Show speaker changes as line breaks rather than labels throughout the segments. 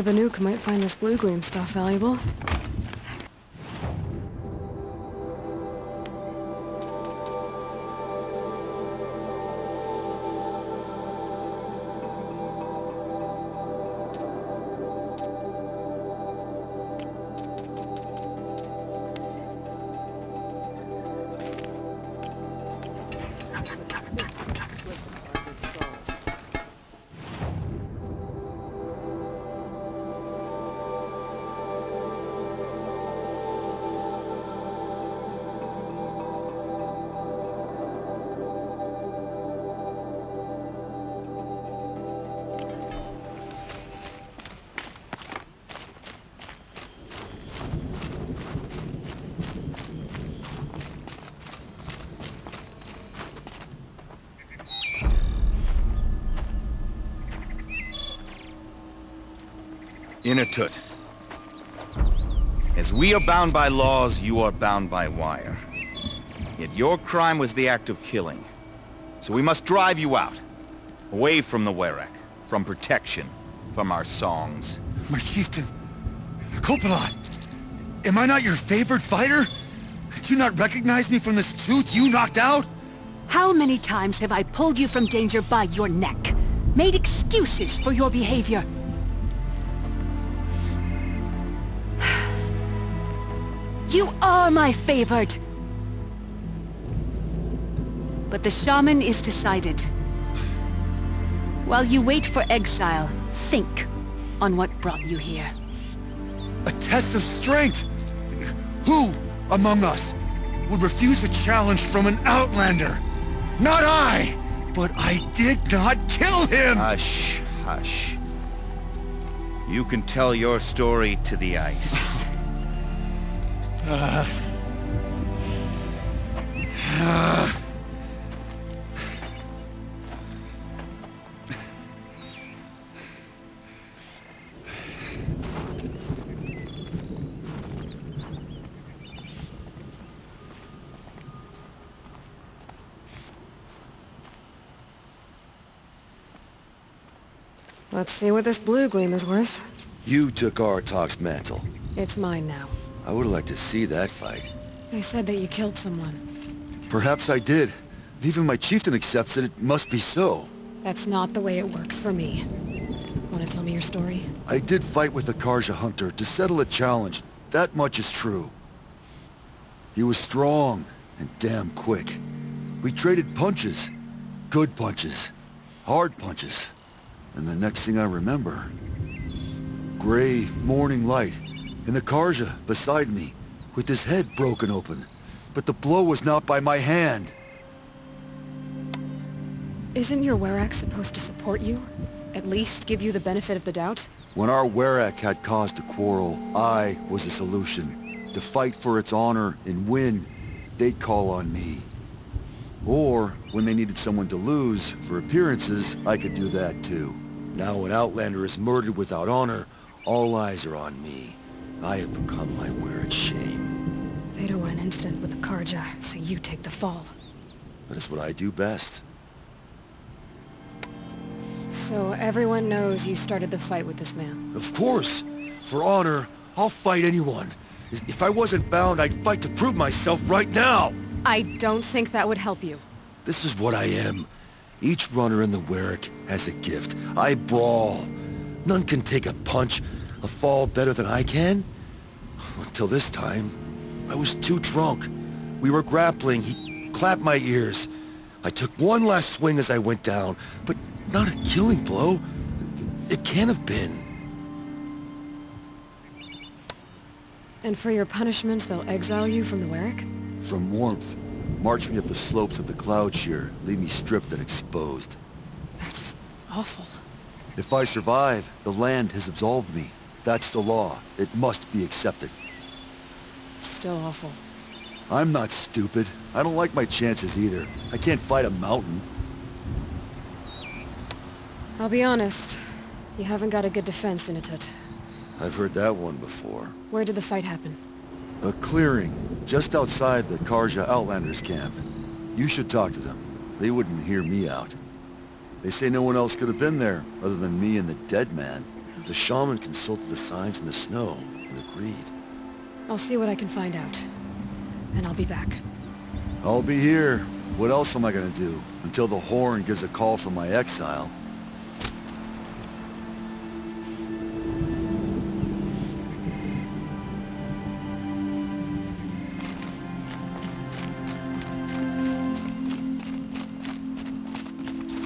the Vanook might find this blue gleam stuff valuable.
Inatut. As we are bound by laws, you are bound by wire. Yet your crime was the act of killing. So we must drive you out. Away from the Werak. From protection. From our songs.
My chieftain. Copeland. Am I not your favored fighter? Do you not recognize me from this tooth you knocked out?
How many times have I pulled you from danger by your neck? Made excuses for your behavior? You are my favored. But the shaman is decided. While you wait for exile, think on what brought you here.
A test of strength. Who among us would refuse a challenge from an outlander? Not I! But I did not kill him!
Hush, hush. You can tell your story to the ice.
Let's see what this blue gleam is worth.
You took Artok's mantle.
It's mine now.
I would have liked to see that fight.
They said that you killed someone.
Perhaps I did. If even my chieftain accepts it, it must be so.
That's not the way it works for me. Want to tell me your story?
I did fight with the Karja hunter to settle a challenge. That much is true. He was strong and damn quick. We traded punches. Good punches. Hard punches. And the next thing I remember... gray morning light. And the Karja beside me, with his head broken open. But the blow was not by my hand.
Isn't your Werak supposed to support you? At least give you the benefit of the doubt?
When our Werak had cause to quarrel, I was the solution. To fight for its honor and win, they'd call on me. Or, when they needed someone to lose, for appearances, I could do that too. Now an outlander is murdered without honor, all eyes are on me. I have become my Werak's shame.
They don't want an incident with the Karja, so you take the fall.
That is what I do best.
So everyone knows you started the fight with this man?
Of course! For honor, I'll fight anyone. If I wasn't bound, I'd fight to prove myself right now!
I don't think that would help you.
This is what I am. Each runner in the Werak has a gift. I brawl. None can take a punch, a fall better than I can. Until this time, I was too drunk. We were grappling. He clapped my ears. I took one last swing as I went down, but not a killing blow. It can't have been.
And for your punishment, they'll exile you from the Werak?
From warmth. March me up the slopes of the cloud shear, leave me stripped and exposed.
That's awful.
If I survive, the land has absolved me. That's the law. It must be accepted.
Still awful.
I'm not stupid. I don't like my chances either. I can't fight a mountain.
I'll be honest. You haven't got a good defense, Inatut.
I've heard that one before.
Where did the fight happen?
A clearing, just outside the Karja Outlanders camp. You should talk to them. They wouldn't hear me out. They say no one else could have been there, other than me and the dead man. The shaman consulted the signs in the snow and agreed.
I'll see what I can find out. And I'll be back.
I'll be here. What else am I gonna do? Until the horn gives a call from my exile.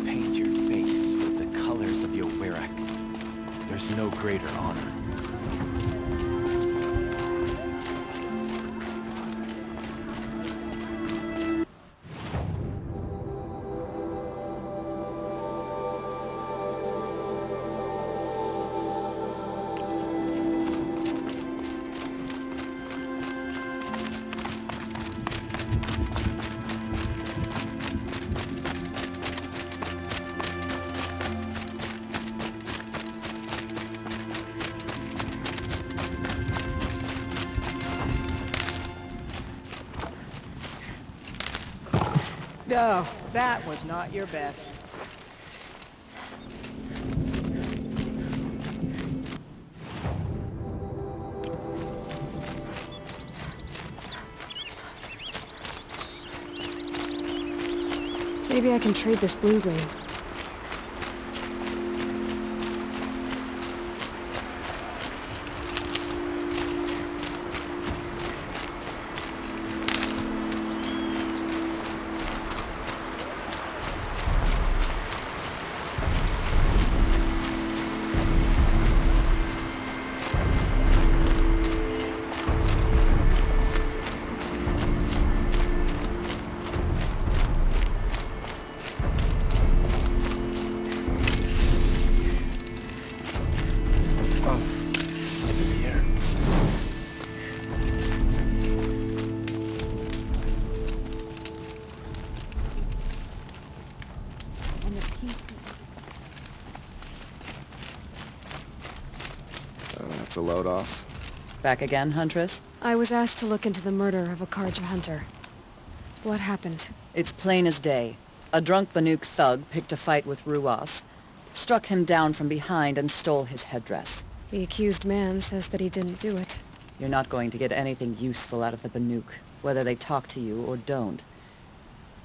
Paint your face with the colors of your Wirrak. There's no greater honor.
No, that was not your best.
Maybe I can trade this blue-green.
That's a load off.
Back again, Huntress?
I was asked to look into the murder of a Karja hunter. What happened?
It's plain as day. A drunk Banuk thug picked a fight with Ruas, struck him down from behind and stole his headdress.
The accused man says that he didn't do it.
You're not going to get anything useful out of the Banuk, whether they talk to you or don't.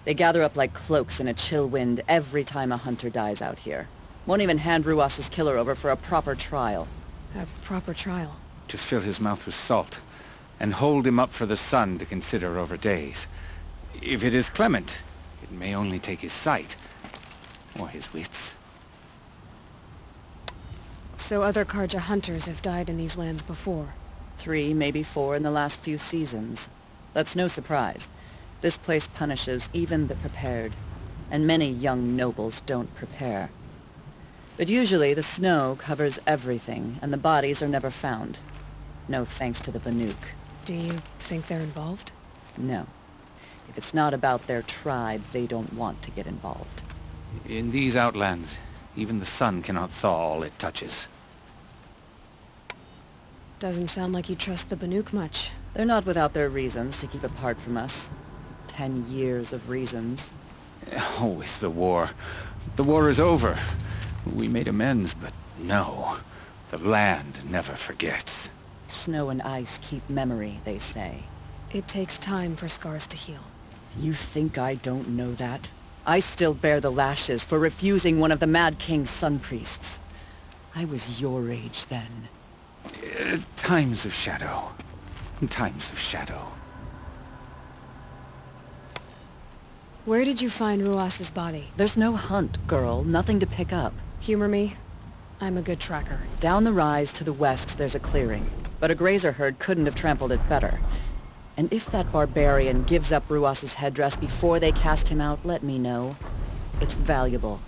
They gather up like cloaks in a chill wind every time a hunter dies out here. Won't even hand Ruas's killer over for a proper trial.
A proper trial.
To fill his mouth with salt, and hold him up for the sun to consider over days. If it is clement, it may only take his sight, or his wits.
So other Karja hunters have died in these lands before.
3, maybe 4 in the last few seasons. That's no surprise. This place punishes even the prepared, and many young nobles don't prepare. But usually the snow covers everything, and the bodies are never found. No thanks to the Banuk.
Do you think they're involved?
No. If it's not about their tribe, they don't want to get involved.
In these outlands, even the sun cannot thaw all it touches.
Doesn't sound like you trust the Banuk much.
They're not without their reasons to keep apart from us. 10 years of reasons.
Always the war. The war is over. We made amends, but no. The land never forgets.
Snow and ice keep memory, they say.
It takes time for scars to heal.
You think I don't know that? I still bear the lashes for refusing one of the Mad King's sun priests. I was your age then.
Times of shadow. Times of shadow.
Where did you find Ruas's body?
There's no hunt, girl. Nothing to pick up.
Humor me. I'm a good tracker.
Down the rise to the west, there's a clearing. But a grazer herd couldn't have trampled it better. And if that barbarian gives up Ruas's headdress before they cast him out, let me know. It's valuable.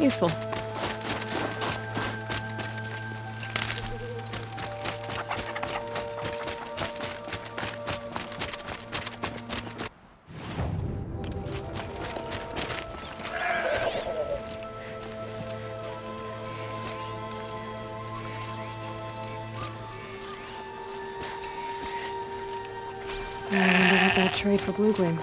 Useful. I wonder what they'll trade for blue gleam.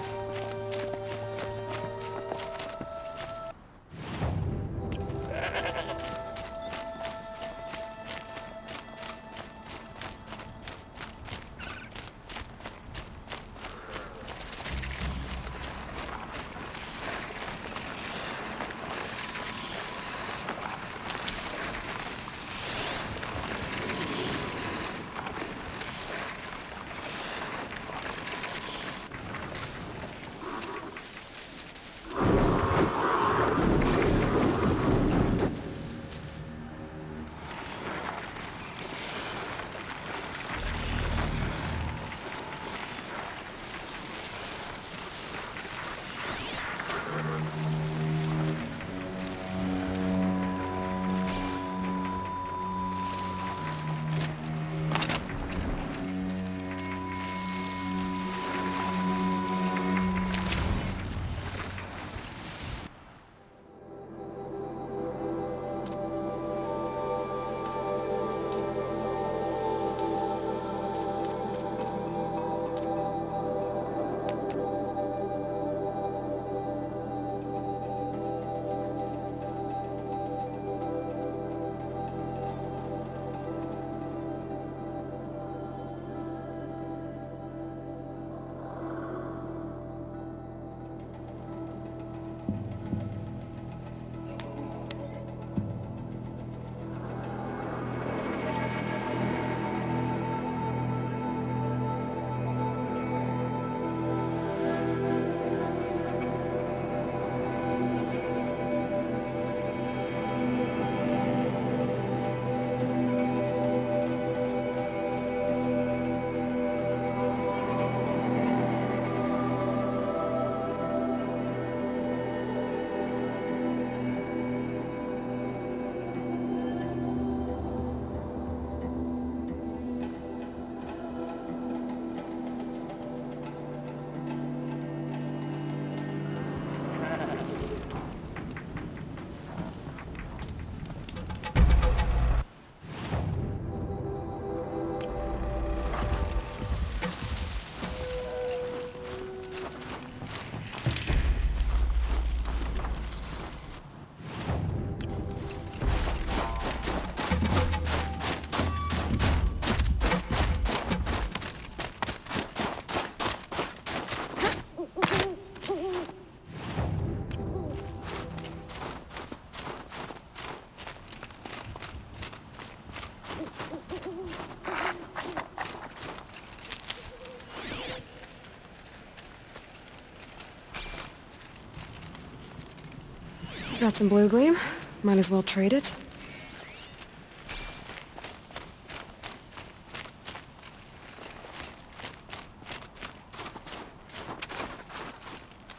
Got some blue gleam. Might as well trade it.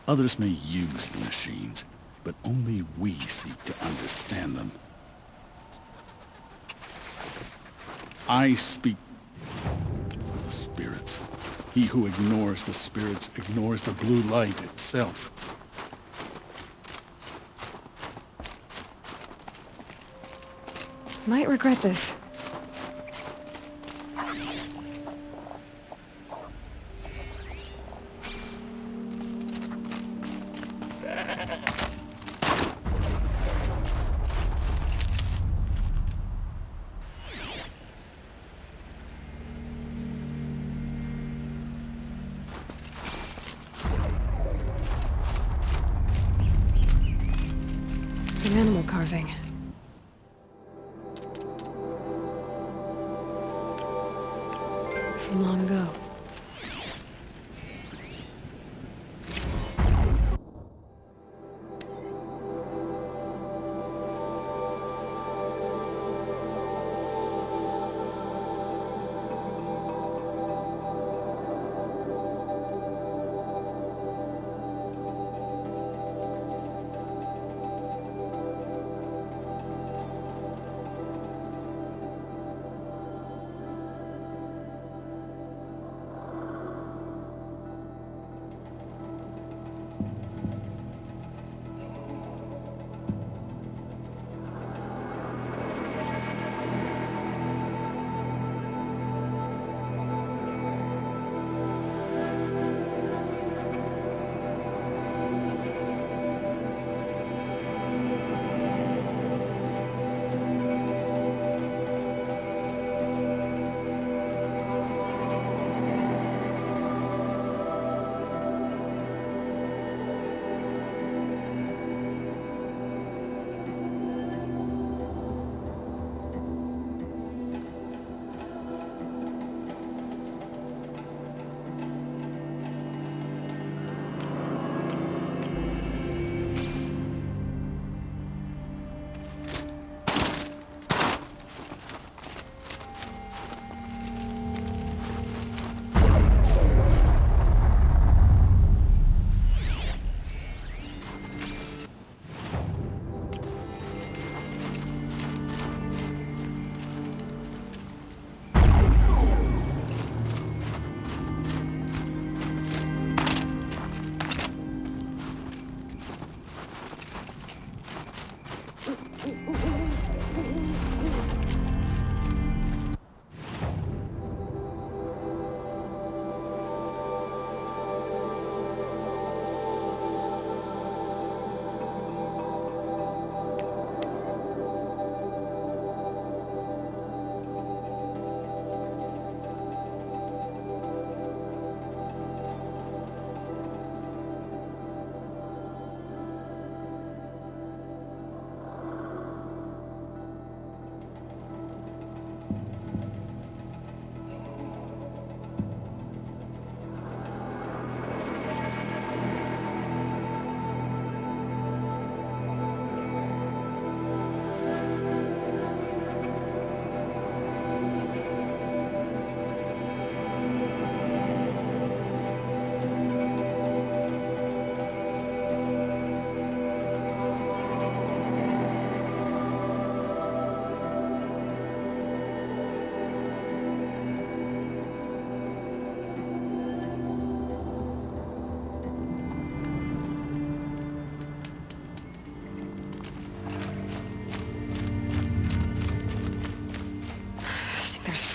Others may use the machines, but only we seek to understand them. I speak for the spirits. He who ignores the spirits ignores the blue light itself.
Might regret this. An animal carving. From long ago.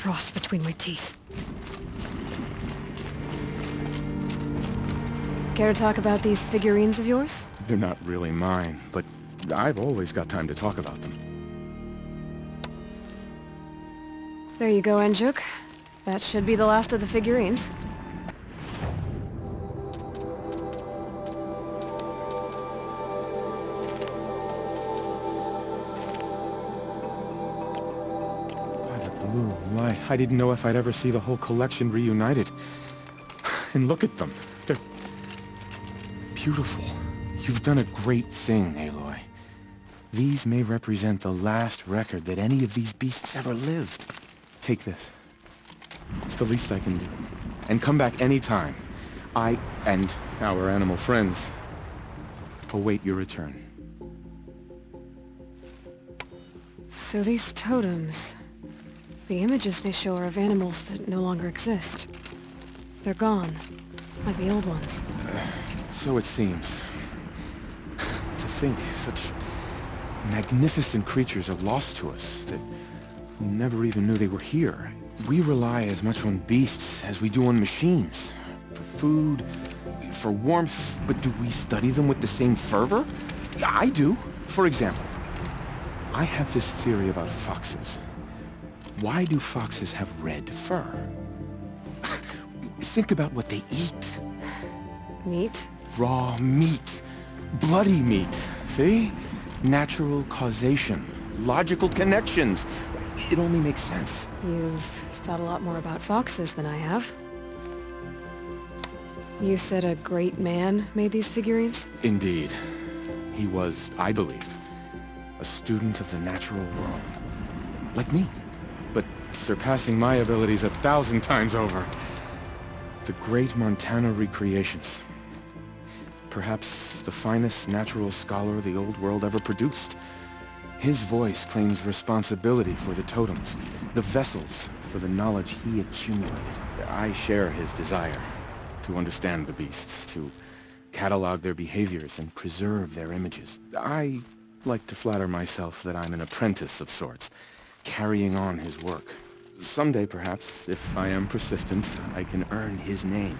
frost between my teeth. Care to talk about these figurines of yours?
They're not really mine, but I've always got time to talk about them.
There you go, Enjuk. That should be the last of the figurines.
By the blue light, I didn't know if I'd ever see the whole collection reunited. And look at them. They're beautiful. You've done a great thing, Aloy. These may represent the last record that any of these beasts ever lived. Take this. It's the least I can do. And come back any time. I and our animal friends await your return.
So these totems, the images they show are of animals that no longer exist. They're gone, like the old ones.
So it seems. To think such magnificent creatures are lost to us that we never even knew they were here. We rely as much on beasts as we do on machines. For food, for warmth, but do we study them with the same fervor? I do. For example, I have this theory about foxes. Why do foxes have red fur? Think about what they eat.
Meat?
Raw meat. Bloody meat. See? Natural causation. Logical connections. It only makes sense.
You've thought a lot more about foxes than I have. You said a great man made these figurines?
Indeed. He was, I believe, a student of the natural world. Like me. But surpassing my abilities 1,000 times over. The great Montana recreations. Perhaps the finest natural scholar the old world ever produced. His voice claims responsibility for the totems, the vessels for the knowledge he accumulated. I share his desire to understand the beasts, to catalog their behaviors and preserve their images. I like to flatter myself that I'm an apprentice of sorts, carrying on his work. Someday, perhaps, if I am persistent, I can earn his name.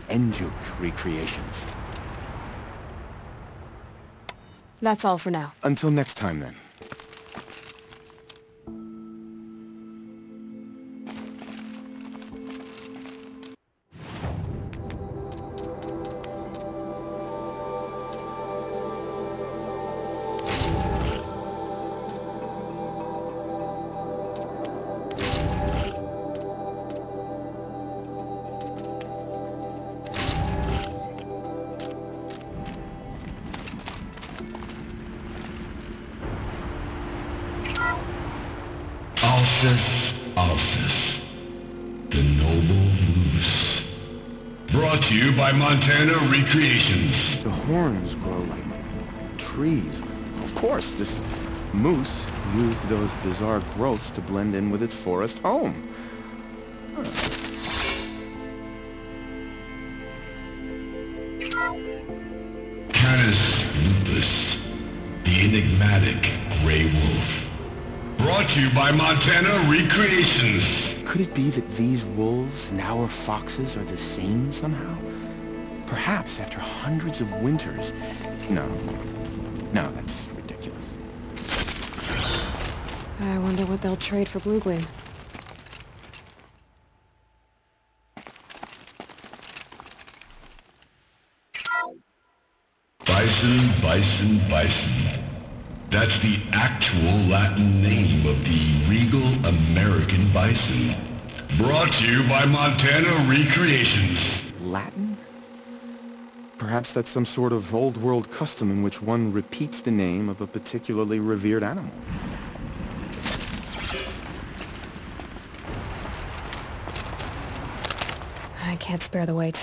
Enjuk Recreations.
That's all for now.
Until next time, then.
Alphys, the noble moose. Brought to you by Montana Recreations.
The horns grow like trees. Of course, this moose used those bizarre growths to blend in with its forest home.
Canis lupus, the enigmatic gray wolf. Brought to you by Montana Recreations.
Could it be that these wolves and our foxes are the same somehow? Perhaps after hundreds of winters. No, that's ridiculous.
I wonder what they'll trade for Blue Gleam.
Bison. That's the actual Latin name of the regal American bison. Brought to you by Montana Recreations.
Latin? Perhaps that's some sort of old world custom in which one repeats the name of a particularly revered animal.
I can't spare the wait.